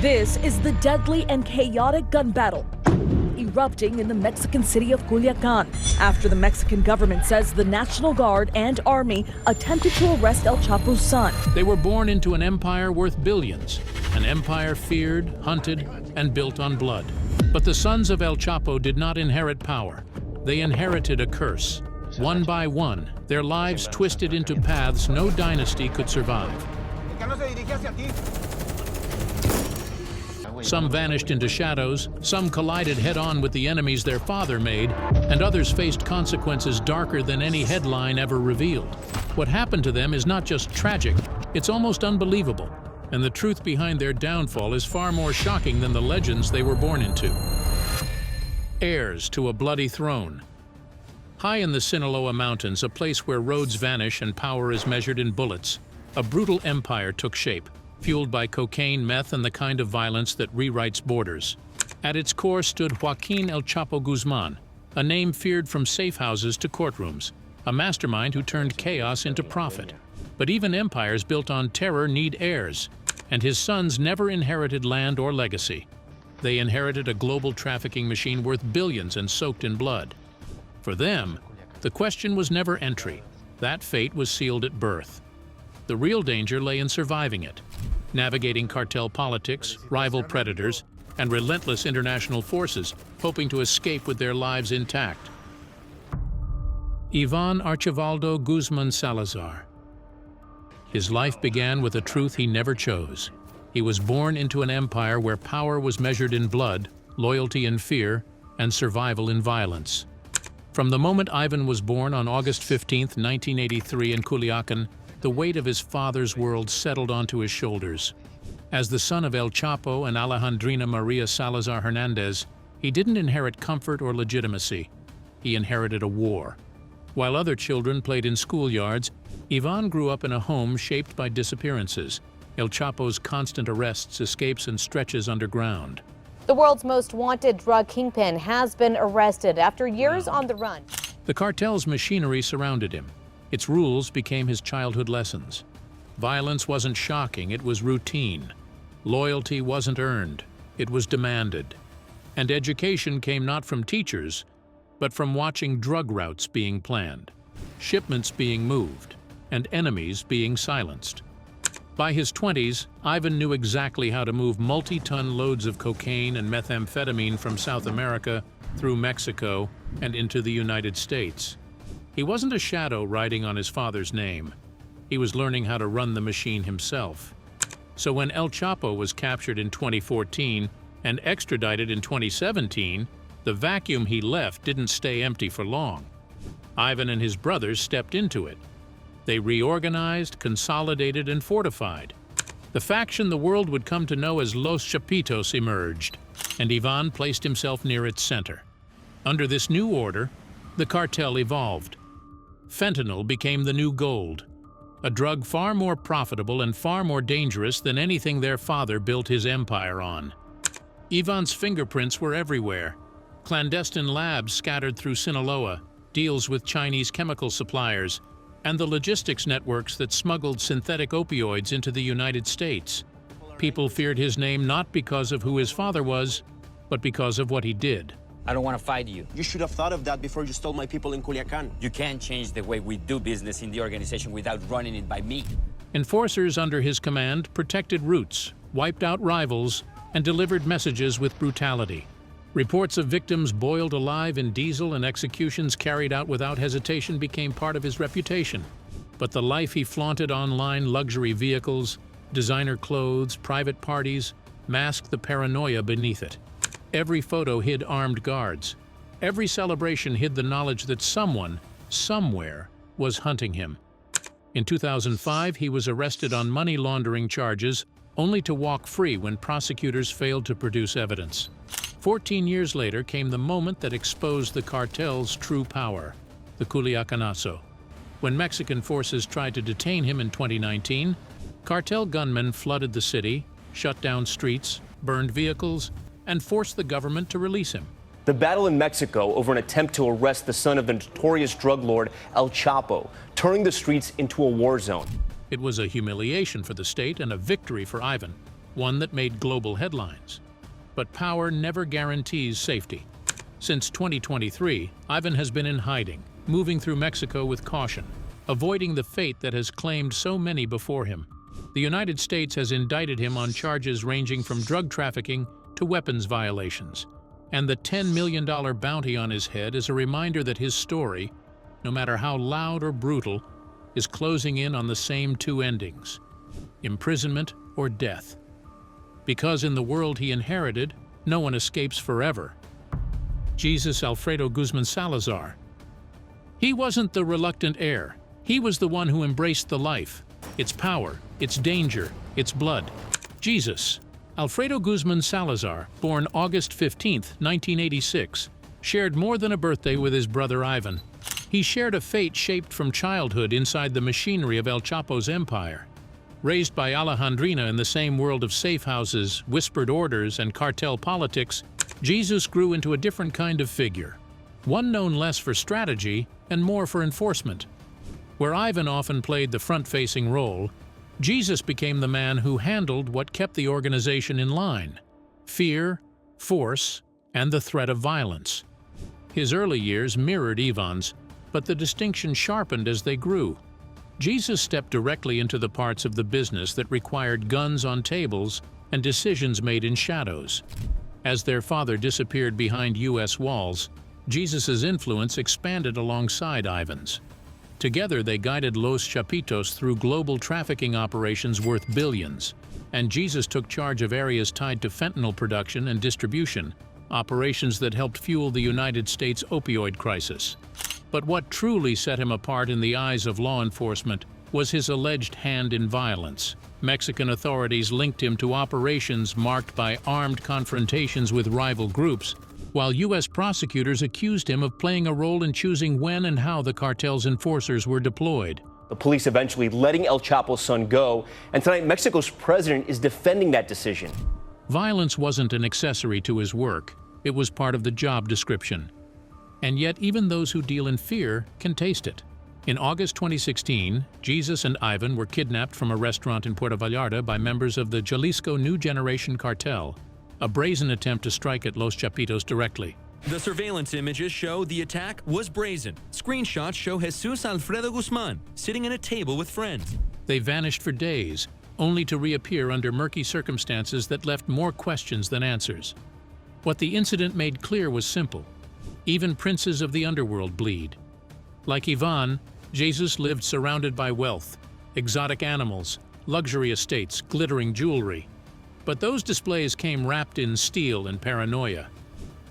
This is the deadly and chaotic gun battle erupting in the Mexican city of Culiacan after the Mexican government says the National Guard and Army attempted to arrest El Chapo's son. They were born into an empire worth billions, an empire feared, hunted, and built on blood. But the sons of El Chapo did not inherit power. They inherited a curse. One by one, their lives twisted into paths no dynasty could survive. Some vanished into shadows, some collided head-on with the enemies their father made, and others faced consequences darker than any headline ever revealed. What happened to them is not just tragic, it's almost unbelievable. And the truth behind their downfall is far more shocking than the legends they were born into. Heirs to a bloody throne. High in the Sinaloa Mountains, a place where roads vanish and power is measured in bullets, a brutal empire took shape, fueled by cocaine, meth, and the kind of violence that rewrites borders. At its core stood Joaquin El Chapo Guzman, a name feared from safe houses to courtrooms, a mastermind who turned chaos into profit. But even empires built on terror need heirs, and his sons never inherited land or legacy. They inherited a global trafficking machine worth billions and soaked in blood. For them, the question was never entry. That fate was sealed at birth. The real danger lay in surviving it, navigating cartel politics, rival predators, and relentless international forces, hoping to escape with their lives intact. Ivan Archivaldo Guzman Salazar. His life began with a truth he never chose. He was born into an empire where power was measured in blood, loyalty in fear, and survival in violence. From the moment Ivan was born on August 15, 1983 in Culiacan, the weight of his father's world settled onto his shoulders. As the son of El Chapo and Alejandrina Maria Salazar Hernandez, he didn't inherit comfort or legitimacy. He inherited a war. While other children played in schoolyards, Ivan grew up in a home shaped by disappearances, El Chapo's constant arrests, escapes, and stretches underground. The world's most wanted drug kingpin has been arrested after years on the run. The cartel's machinery surrounded him. Its rules became his childhood lessons. Violence wasn't shocking, it was routine. Loyalty wasn't earned, it was demanded. And education came not from teachers, but from watching drug routes being planned, shipments being moved, and enemies being silenced. By his 20s, Ivan knew exactly how to move multi-ton loads of cocaine and methamphetamine from South America through Mexico and into the United States. He wasn't a shadow riding on his father's name. He was learning how to run the machine himself. So when El Chapo was captured in 2014 and extradited in 2017, the vacuum he left didn't stay empty for long. Ivan and his brothers stepped into it. They reorganized, consolidated, and fortified. The faction the world would come to know as Los Chapitos emerged, and Ivan placed himself near its center. Under this new order, the cartel evolved. Fentanyl became the new gold, a drug far more profitable and far more dangerous than anything their father built his empire on. Ivan's fingerprints were everywhere. Clandestine labs scattered through Sinaloa, deals with Chinese chemical suppliers, and the logistics networks that smuggled synthetic opioids into the United States. People feared his name not because of who his father was, but because of what he did. I don't want to fight you. You should have thought of that before you stole my people in Culiacan. You can't change the way we do business in the organization without running it by me. Enforcers under his command protected routes, wiped out rivals, and delivered messages with brutality. Reports of victims boiled alive in diesel and executions carried out without hesitation became part of his reputation. But the life he flaunted online, luxury vehicles, designer clothes, private parties, masked the paranoia beneath it. Every photo hid armed guards. Every celebration hid the knowledge that someone, somewhere, was hunting him. In 2005, he was arrested on money laundering charges, only to walk free when prosecutors failed to produce evidence. 14 years later came the moment that exposed the cartel's true power, the Culiacanazo. When Mexican forces tried to detain him in 2019, cartel gunmen flooded the city, shut down streets, burned vehicles, and forced the government to release him. The battle in Mexico over an attempt to arrest the son of the notorious drug lord El Chapo, turning the streets into a war zone. It was a humiliation for the state and a victory for Ivan. one that made global headlines. But power never guarantees safety. Since 2023, Ivan has been in hiding, moving through Mexico with caution, avoiding the fate that has claimed so many before him. The United States has indicted him on charges ranging from drug trafficking to weapons violations. And the $10 million bounty on his head is a reminder that his story, no matter how loud or brutal, is closing in on the same two endings: imprisonment or death. Because in the world he inherited, no one escapes forever. Jesus Alfredo Guzman Salazar. He wasn't the reluctant heir. He was the one who embraced the life, its power, its danger, its blood. Jesus Alfredo Guzman Salazar, born August 15, 1986, shared more than a birthday with his brother Ivan. He shared a fate shaped from childhood inside the machinery of El Chapo's empire. Raised by Alejandrina in the same world of safe houses, whispered orders, and cartel politics, Jesus grew into a different kind of figure, one known less for strategy and more for enforcement. Where Ivan often played the front-facing role, Jesus became the man who handled what kept the organization in line: fear, force, and the threat of violence. His early years mirrored Ivan's, but the distinction sharpened as they grew. Jesus stepped directly into the parts of the business that required guns on tables and decisions made in shadows. As their father disappeared behind U.S. walls, Jesus' influence expanded alongside Ivan's. Together they guided Los Chapitos through global trafficking operations worth billions, and Jesus took charge of areas tied to fentanyl production and distribution, operations that helped fuel the United States opioid crisis. But what truly set him apart in the eyes of law enforcement was his alleged hand in violence. Mexican authorities linked him to operations marked by armed confrontations with rival groups, while U.S. prosecutors accused him of playing a role in choosing when and how the cartel's enforcers were deployed. The police eventually letting El Chapo's son go, and tonight Mexico's president is defending that decision. Violence wasn't an accessory to his work, it was part of the job description. And yet even those who deal in fear can taste it. In August 2016, Jesus and Ivan were kidnapped from a restaurant in Puerto Vallarta by members of the Jalisco New Generation cartel, a brazen attempt to strike at Los Chapitos directly. The surveillance images show the attack was brazen. Screenshots show Jesus Alfredo Guzman sitting at a table with friends. They vanished for days, only to reappear under murky circumstances that left more questions than answers. What the incident made clear was simple: even princes of the underworld bleed. Like Ivan, Jesus lived surrounded by wealth, exotic animals, luxury estates, glittering jewelry. But those displays came wrapped in steel and paranoia.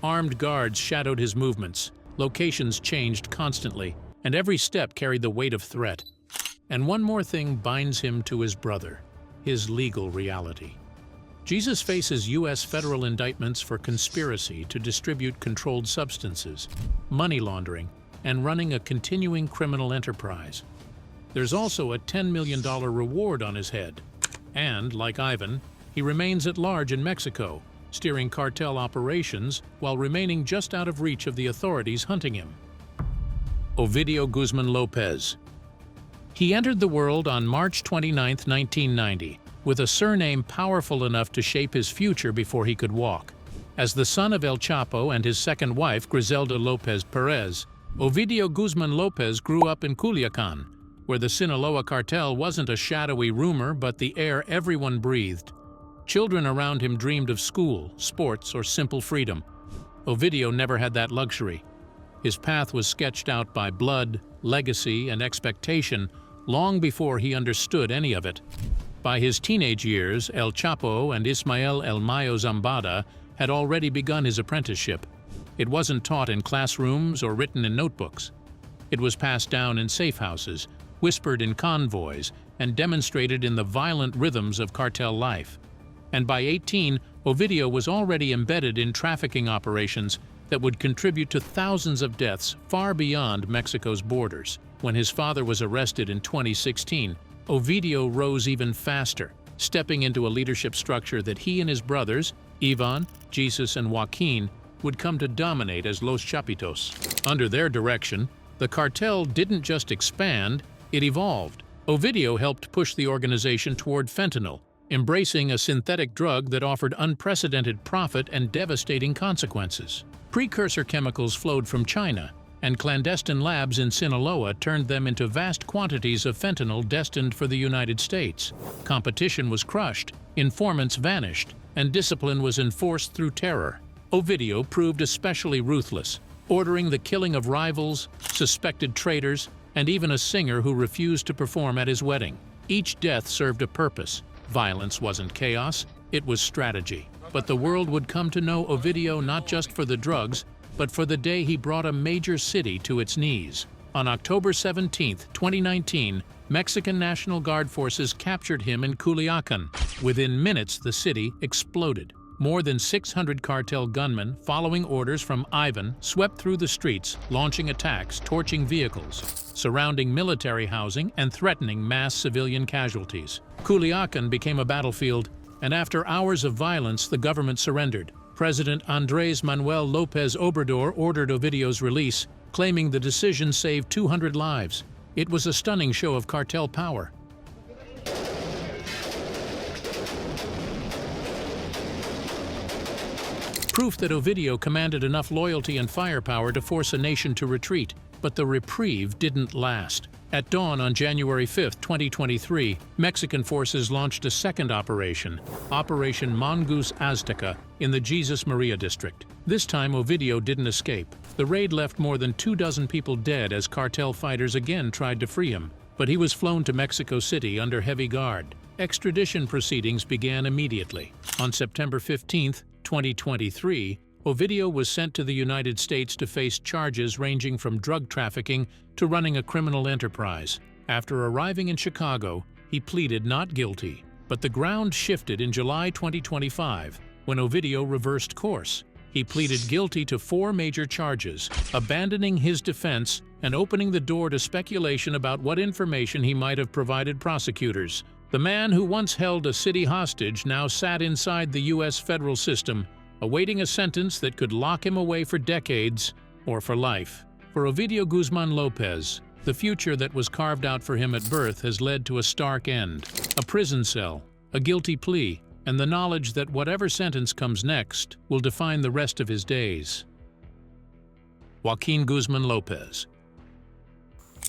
Armed guards shadowed his movements, locations changed constantly, and every step carried the weight of threat. And one more thing binds him to his brother: his legal reality. Jesus faces U.S. federal indictments for conspiracy to distribute controlled substances, money laundering, and running a continuing criminal enterprise. There's also a $10 million reward on his head. And, like Ivan, he remains at large in Mexico, steering cartel operations while remaining just out of reach of the authorities hunting him. Ovidio Guzman Lopez. He entered the world on March 29, 1990, with a surname powerful enough to shape his future before he could walk. As the son of El Chapo and his second wife, Griselda Lopez Perez, Ovidio Guzman Lopez grew up in Culiacan, where the Sinaloa cartel wasn't a shadowy rumor but the air everyone breathed. Children around him dreamed of school, sports, or simple freedom. Ovidio never had that luxury. His path was sketched out by blood, legacy, and expectation long before he understood any of it. By his teenage years, El Chapo and Ismael El Mayo Zambada had already begun his apprenticeship. It wasn't taught in classrooms or written in notebooks. It was passed down in safe houses, whispered in convoys, and demonstrated in the violent rhythms of cartel life. And by 18, Ovidio was already embedded in trafficking operations that would contribute to thousands of deaths far beyond Mexico's borders. When his father was arrested in 2016, Ovidio rose even faster, stepping into a leadership structure that he and his brothers, Ivan, Jesus, and Joaquin, would come to dominate as Los Chapitos. Under their direction, the cartel didn't just expand, it evolved. Ovidio helped push the organization toward fentanyl, embracing a synthetic drug that offered unprecedented profit and devastating consequences. Precursor chemicals flowed from China, and clandestine labs in Sinaloa turned them into vast quantities of fentanyl destined for the United States. Competition was crushed, informants vanished, and discipline was enforced through terror. Ovidio proved especially ruthless, ordering the killing of rivals, suspected traitors, and even a singer who refused to perform at his wedding. Each death served a purpose. Violence wasn't chaos, it was strategy. But the world would come to know Ovidio not just for the drugs, but for the day he brought a major city to its knees. On October 17, 2019, Mexican National Guard forces captured him in Culiacan. Within minutes, the city exploded. More than 600 cartel gunmen, following orders from Ivan, swept through the streets, launching attacks, torching vehicles, surrounding military housing, and threatening mass civilian casualties. Culiacan became a battlefield, and after hours of violence, the government surrendered. President Andrés Manuel Lopez Obrador ordered Ovidio's release, claiming the decision saved 200 lives. It was a stunning show of cartel power. Proof that Ovidio commanded enough loyalty and firepower to force a nation to retreat, but the reprieve didn't last. At dawn on January 5, 2023, Mexican forces launched a second operation, Operation Mongoose Azteca, in the Jesus Maria district. This time, Ovidio didn't escape. The raid left more than 24 people dead as cartel fighters again tried to free him, but he was flown to Mexico City under heavy guard. Extradition proceedings began immediately. On September 15, 2023, Ovidio was sent to the United States to face charges ranging from drug trafficking to running a criminal enterprise. After arriving in Chicago, he pleaded not guilty. But the ground shifted in July 2025 when Ovidio reversed course. He pleaded guilty to 4 major charges, abandoning his defense and opening the door to speculation about what information he might have provided prosecutors. The man who once held a city hostage now sat inside the U.S. federal system, awaiting a sentence that could lock him away for decades or for life. For Edgar Guzman Lopez, the future that was carved out for him at birth has led to a stark end. A prison cell, a guilty plea, and the knowledge that whatever sentence comes next will define the rest of his days. Joaquin Guzman Lopez.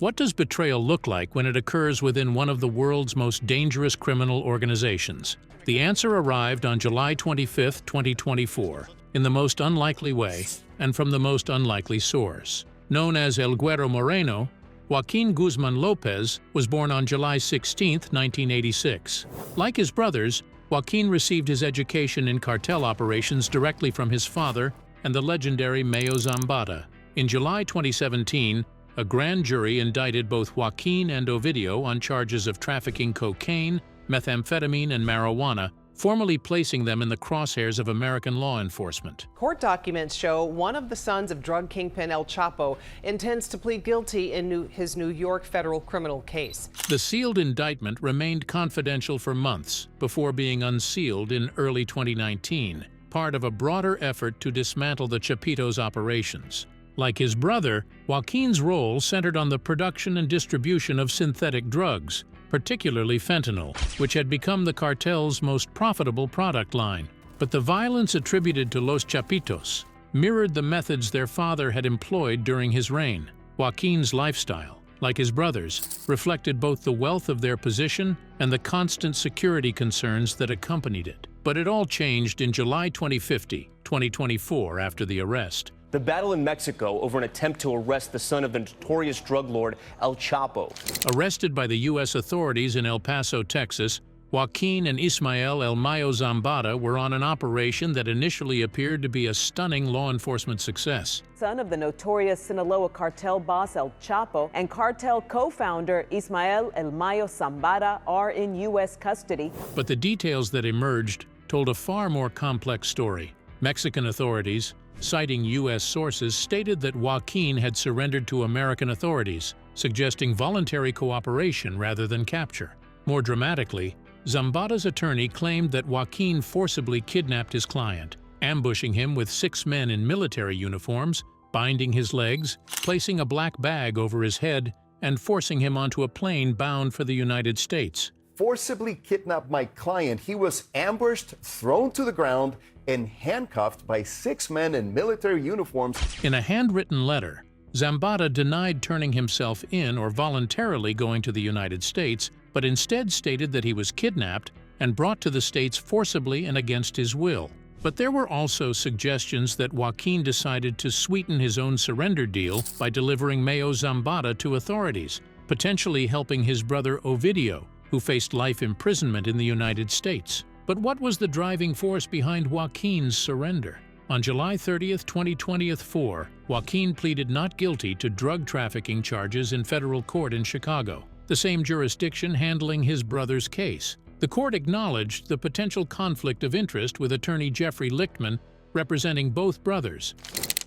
What does betrayal look like when it occurs within one of the world's most dangerous criminal organizations? The answer arrived on July 25, 2024, in the most unlikely way and from the most unlikely source. Known as El Güero Moreno, Joaquin Guzman Lopez was born on July 16, 1986. Like his brothers, Joaquin received his education in cartel operations directly from his father and the legendary Mayo Zambada. In July 2017, a grand jury indicted both Joaquin and Ovidio on charges of trafficking cocaine, methamphetamine, and marijuana, formally placing them in the crosshairs of American law enforcement. Court documents show one of the sons of drug kingpin El Chapo intends to plead guilty in his New York federal criminal case. The sealed indictment remained confidential for months before being unsealed in early 2019, part of a broader effort to dismantle the Chapitos' operations. Like his brother, Joaquin's role centered on the production and distribution of synthetic drugs, particularly fentanyl, which had become the cartel's most profitable product line. But the violence attributed to Los Chapitos mirrored the methods their father had employed during his reign. Joaquin's lifestyle, like his brothers, reflected both the wealth of their position and the constant security concerns that accompanied it. But it all changed in July 2024, after the arrest. The battle in Mexico over an attempt to arrest the son of the notorious drug lord El Chapo. Arrested by the U.S. authorities in El Paso, Texas, Joaquin and Ismael El Mayo Zambada were on an operation that initially appeared to be a stunning law enforcement success. Son of the notorious Sinaloa cartel boss El Chapo and cartel co-founder Ismael El Mayo Zambada are in U.S. custody. But the details that emerged told a far more complex story. Mexican authorities, citing U.S. sources, stated that Joaquin had surrendered to American authorities, suggesting voluntary cooperation rather than capture. More dramatically, Zambada's attorney claimed that Joaquin forcibly kidnapped his client, ambushing him with 6 men in military uniforms, binding his legs, placing a black bag over his head, and forcing him onto a plane bound for the United States. forcibly kidnapped my client. He was ambushed, thrown to the ground, and handcuffed by 6 men in military uniforms. In a handwritten letter, Zambada denied turning himself in or voluntarily going to the United States, but instead stated that he was kidnapped and brought to the States forcibly and against his will. But there were also suggestions that Joaquin decided to sweeten his own surrender deal by delivering Mayo Zambada to authorities, potentially helping his brother Ovidio, who faced life imprisonment in the United States. But what was the driving force behind Joaquin's surrender? On July 30, 2024, Joaquin pleaded not guilty to drug trafficking charges in federal court in Chicago, the same jurisdiction handling his brother's case. The court acknowledged the potential conflict of interest with attorney Jeffrey Lichtman representing both brothers.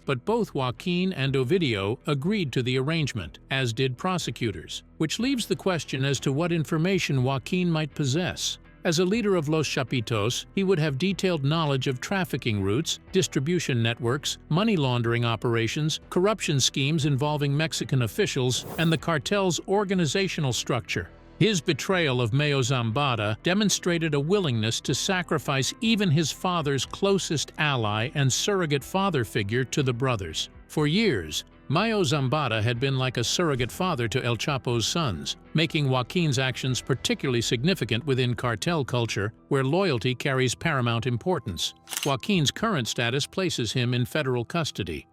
But both Joaquin and Ovidio agreed to the arrangement, as did prosecutors, which leaves the question as to what information Joaquin might possess. As a leader of Los Chapitos, he would have detailed knowledge of trafficking routes, distribution networks, money laundering operations, corruption schemes involving Mexican officials, and the cartel's organizational structure. His betrayal of Mayo Zambada demonstrated a willingness to sacrifice even his father's closest ally and surrogate father figure to the brothers. For years, Mayo Zambada had been like a surrogate father to El Chapo's sons, making Joaquin's actions particularly significant within cartel culture, where loyalty carries paramount importance. Joaquin's current status places him in federal custody,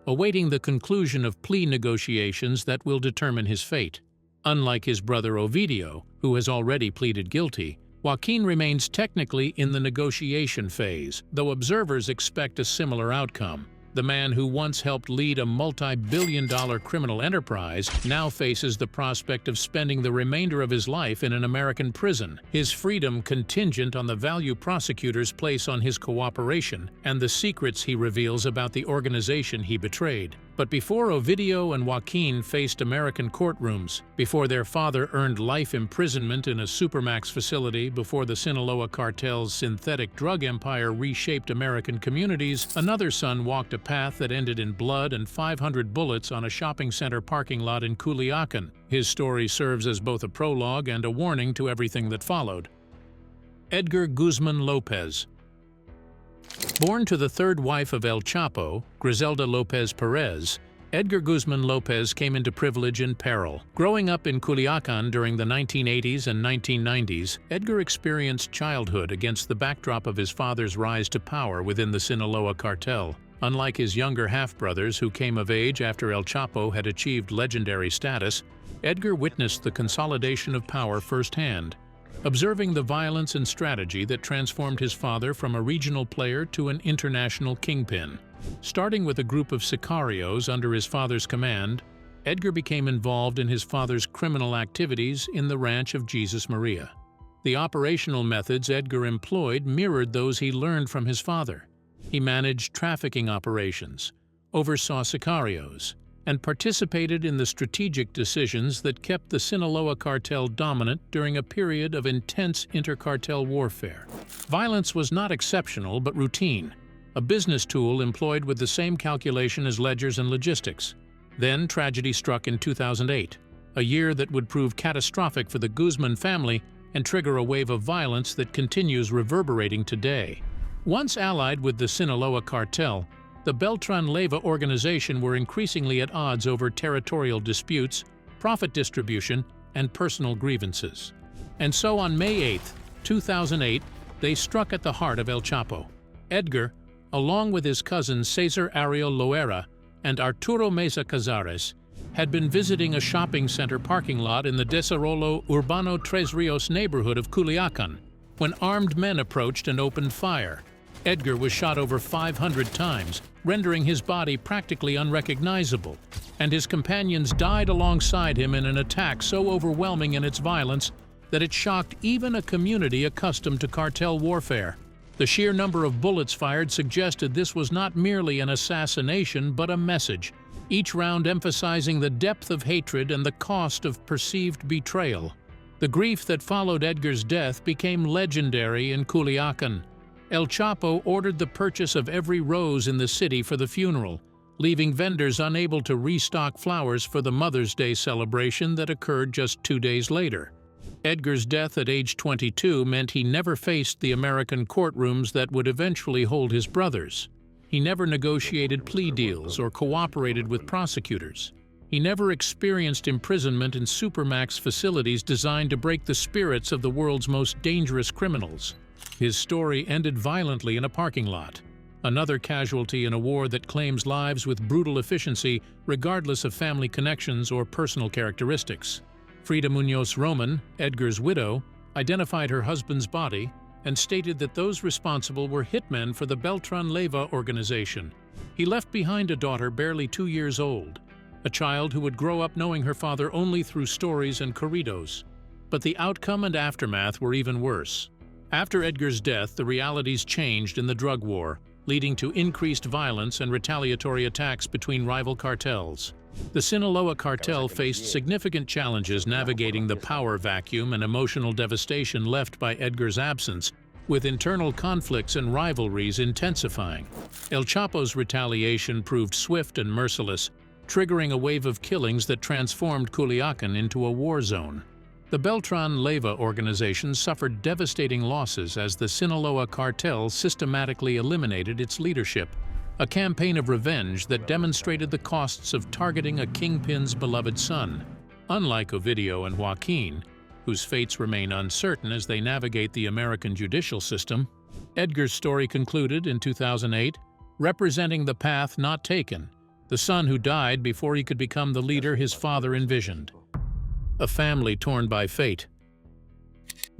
awaiting the conclusion of plea negotiations that will determine his fate. Unlike his brother Ovidio, who has already pleaded guilty, Joaquin remains technically in the negotiation phase, though observers expect a similar outcome. The man who once helped lead a multi-billion-dollar criminal enterprise now faces the prospect of spending the remainder of his life in an American prison, his freedom contingent on the value prosecutors place on his cooperation and the secrets he reveals about the organization he betrayed. But before Ovidio and Joaquin faced American courtrooms, before their father earned life imprisonment in a supermax facility, before the Sinaloa cartel's synthetic drug empire reshaped American communities, another son walked a path that ended in blood and 500 bullets on a shopping center parking lot in Culiacan. His story serves as both a prologue and a warning to everything that followed. Edgar Guzman Lopez. Born to the third wife of El Chapo, Griselda Lopez Perez, Edgar Guzman Lopez came into privilege and peril. Growing up in Culiacan during the 1980s and 1990s, Edgar experienced childhood against the backdrop of his father's rise to power within the Sinaloa cartel. Unlike his younger half-brothers who came of age after El Chapo had achieved legendary status, Edgar witnessed the consolidation of power firsthand, observing the violence and strategy that transformed his father from a regional player to an international kingpin. Starting with a group of sicarios under his father's command, Edgar became involved in his father's criminal activities in the ranch of Jesus Maria. The operational methods Edgar employed mirrored those he learned from his father. He managed trafficking operations, oversaw sicarios, and participated in the strategic decisions that kept the Sinaloa cartel dominant during a period of intense intercartel warfare. Violence was not exceptional but routine, a business tool employed with the same calculation as ledgers and logistics. Then tragedy struck in 2008, a year that would prove catastrophic for the Guzman family and trigger a wave of violence that continues reverberating today. Once allied with the Sinaloa cartel, the Beltran-Leyva organization were increasingly at odds over territorial disputes, profit distribution, and personal grievances. And so on May 8, 2008, they struck at the heart of El Chapo. Edgar, along with his cousins Cesar Ariel Loera and Arturo Meza Cazares, had been visiting a shopping center parking lot in the Desarrollo Urbano Tres Rios neighborhood of Culiacan, when armed men approached and opened fire. Edgar was shot over 500 times, rendering his body practically unrecognizable, and his companions died alongside him in an attack so overwhelming in its violence that it shocked even a community accustomed to cartel warfare. The sheer number of bullets fired suggested this was not merely an assassination but a message, each round emphasizing the depth of hatred and the cost of perceived betrayal. The grief that followed Edgar's death became legendary in Culiacan. El Chapo ordered the purchase of every rose in the city for the funeral, leaving vendors unable to restock flowers for the Mother's Day celebration that occurred just 2 days later. Edgar's death at age 22 meant he never faced the American courtrooms that would eventually hold his brothers. He never negotiated plea deals or cooperated with prosecutors. He never experienced imprisonment in supermax facilities designed to break the spirits of the world's most dangerous criminals. His story ended violently in a parking lot, another casualty in a war that claims lives with brutal efficiency regardless of family connections or personal characteristics. Frida Munoz Roman, Edgar's widow, identified her husband's body and stated that those responsible were hitmen for the Beltran Leyva organization. He left behind a daughter barely 2 years old, a child who would grow up knowing her father only through stories and corridos. But the outcome and aftermath were even worse. After Edgar's death, the realities changed in the drug war, leading to increased violence and retaliatory attacks between rival cartels. The Sinaloa cartel faced significant challenges navigating the power vacuum and emotional devastation left by Edgar's absence, with internal conflicts and rivalries intensifying. El Chapo's retaliation proved swift and merciless, triggering a wave of killings that transformed Culiacan into a war zone. The Beltran Leyva organization suffered devastating losses as the Sinaloa cartel systematically eliminated its leadership, a campaign of revenge that demonstrated the costs of targeting a kingpin's beloved son. Unlike Ovidio and Joaquin, whose fates remain uncertain as they navigate the American judicial system, Edgar's story concluded in 2008, representing the path not taken, the son who died before he could become the leader his father envisioned. A family torn by fate.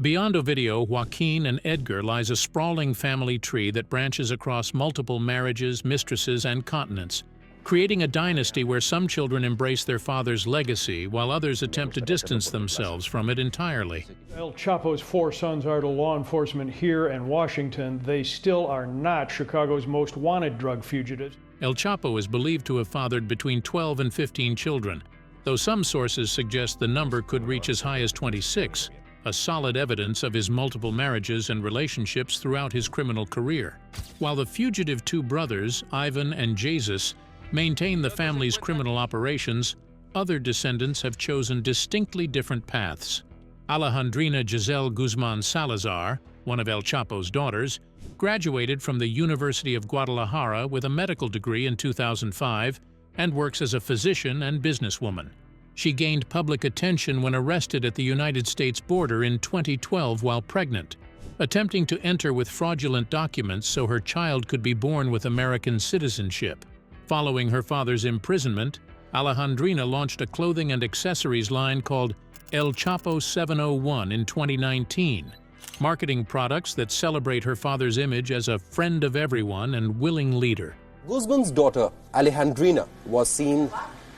Beyond Ovidio, Joaquin, and Edgar lies a sprawling family tree that branches across multiple marriages, mistresses, and continents, creating a dynasty where some children embrace their father's legacy while others attempt to distance themselves from it entirely. El Chapo's 4 sons are to law enforcement here in Washington. They still are not Chicago's most wanted drug fugitives. El Chapo is believed to have fathered between 12 and 15 children, though some sources suggest the number could reach as high as 26. A solid evidence of his multiple marriages and relationships throughout his criminal career. While the fugitive 2 brothers, Ivan and Jesus, maintain the family's criminal operations, other descendants have chosen distinctly different paths. Alejandrina Giselle Guzman Salazar, one of El Chapo's daughters, graduated from the University of Guadalajara with a medical degree in 2005 and works as a physician and businesswoman. She gained public attention when arrested at the United States border in 2012 while pregnant, attempting to enter with fraudulent documents so her child could be born with American citizenship. Following her father's imprisonment, Alejandrina launched a clothing and accessories line called El Chapo 701 in 2019, marketing products that celebrate her father's image as a friend of everyone and willing leader. Guzman's daughter, Alejandrina, was seen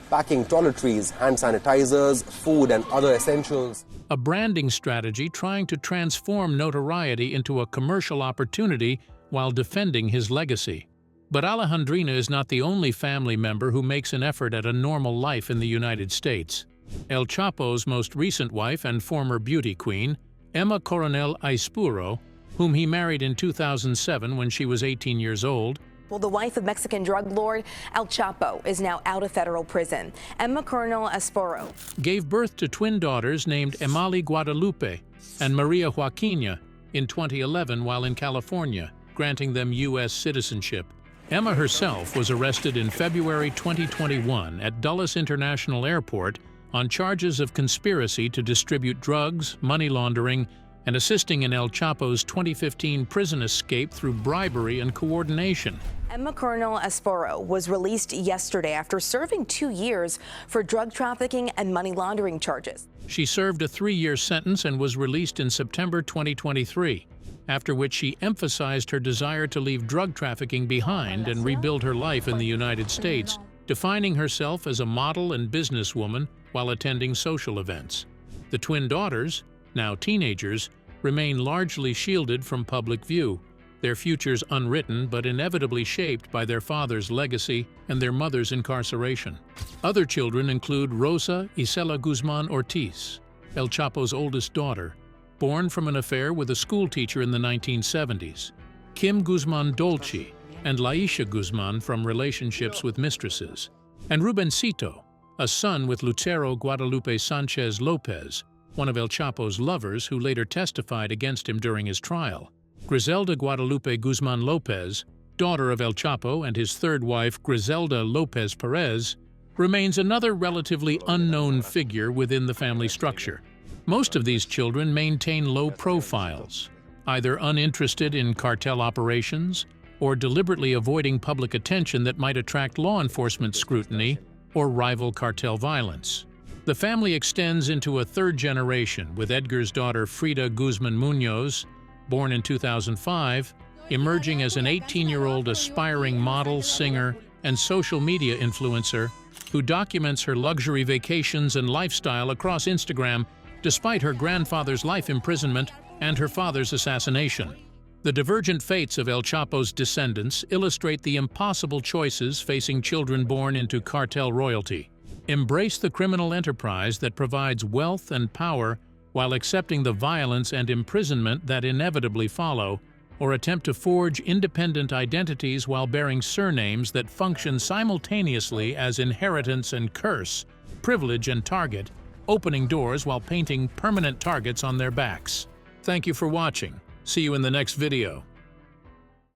packing toiletries, hand sanitizers, food, and other essentials. A branding strategy trying to transform notoriety into a commercial opportunity while defending his legacy. But Alejandrina is not the only family member who makes an effort at a normal life in the United States. El Chapo's most recent wife and former beauty queen, Emma Coronel Aispuro, whom he married in 2007 when she was 18 years old, Well, the wife of Mexican drug lord El Chapo is now out of federal prison. Emma Coronel Aispuro gave birth to twin daughters named Emily Guadalupe and Maria Joaquina in 2011 while in California, granting them U.S. citizenship. Emma herself was arrested in February 2021 at Dulles International Airport on charges of conspiracy to distribute drugs, money laundering, and assisting in El Chapo's 2015 prison escape through bribery and coordination. Emma Coronel Aispuro was released yesterday after serving 2 years for drug trafficking and money laundering charges. She served a 3-year sentence and was released in September 2023, after which she emphasized her desire to leave drug trafficking behind and rebuild her life in the United States, defining herself as a model and businesswoman while attending social events. The twin daughters, now teenagers, remain largely shielded from public view, their futures unwritten but inevitably shaped by their father's legacy and their mother's incarceration. Other children include Rosa Isela Guzman Ortiz, El Chapo's oldest daughter, born from an affair with a schoolteacher in the 1970s, Kim Guzman Dolci, and Laisha Guzman from relationships with mistresses, and Rubencito, a son with Lucero Guadalupe Sanchez Lopez, one of El Chapo's lovers who later testified against him during his trial. Griselda Guadalupe Guzman Lopez, daughter of El Chapo and his third wife Griselda Lopez Perez, remains another relatively unknown figure within the family structure. Most of these children maintain low profiles, either uninterested in cartel operations or deliberately avoiding public attention that might attract law enforcement scrutiny or rival cartel violence. The family extends into a third generation, with Edgar's daughter Frida Guzman Munoz, born in 2005, emerging as an 18-year-old aspiring model, singer, and social media influencer who documents her luxury vacations and lifestyle across Instagram despite her grandfather's life imprisonment and her father's assassination. The divergent fates of El Chapo's descendants illustrate the impossible choices facing children born into cartel royalty. Embrace the criminal enterprise that provides wealth and power while accepting the violence and imprisonment that inevitably follow, or attempt to forge independent identities while bearing surnames that function simultaneously as inheritance and curse, privilege and target, opening doors while painting permanent targets on their backs. Thank you for watching. See you in the next video.